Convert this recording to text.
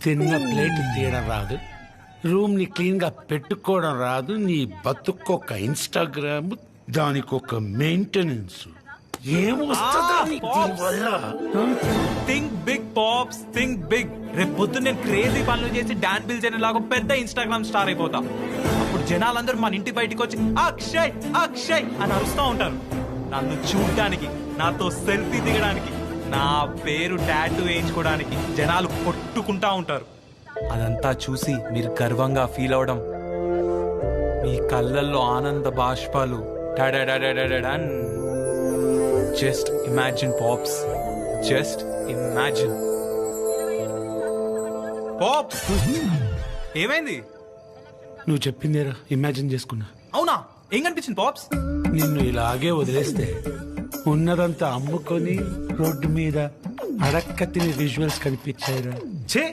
తిన్న ప్లేట్ తీయడం రాదు, రూమ్ ని క్లీన్ గా పెట్టుకోవడం రాదు, నీ బతుకొక ఇన్స్టాగ్రామ్, దానికి ఒక మెయింటెనెన్స్. ఏమొస్తుందా నీకు దీనివల్ల? Think big pops, think big. రేపు పొద్దున్న నేను క్రేజీ పనులు చేసి డాన్ బిల్ జన లాగా పెద్ద ఇన్స్టాగ్రామ్ స్టార్ అయిపోతా. అప్పుడు జనాలందరూ మన ఇంటి బయటికి వచ్చి అక్షయ్ అక్షయ్ అని అరుస్తూ ఉంటారు. నన్ను చూడడానికి, నాతో సెల్ఫీ దిగడానికి, నా పేరు టాటూ వేయించుకోవడానికి జనాలు కొట్టుకుంటా ఉంటారు. అదంతా చూసి మీరు గర్వంగా ఫీల్ అవడం, మీ కళ్ళల్లో ఆనంద బాష్పాలు. Just imagine pops, just imagine. Pops ఏమైంది? నువ్వు చెప్పిందేరా ఇమాజిన్ చేసుకున్నా. అవునా? ఏం కనిపించింది పాప్స్? నిన్ను ఇలాగే వదిలేస్తే ఉన్నదంతా అమ్ముకొని రోడ్డు మీద అడక్క తినే విజువల్స్ కనిపించాయిరా. ఛే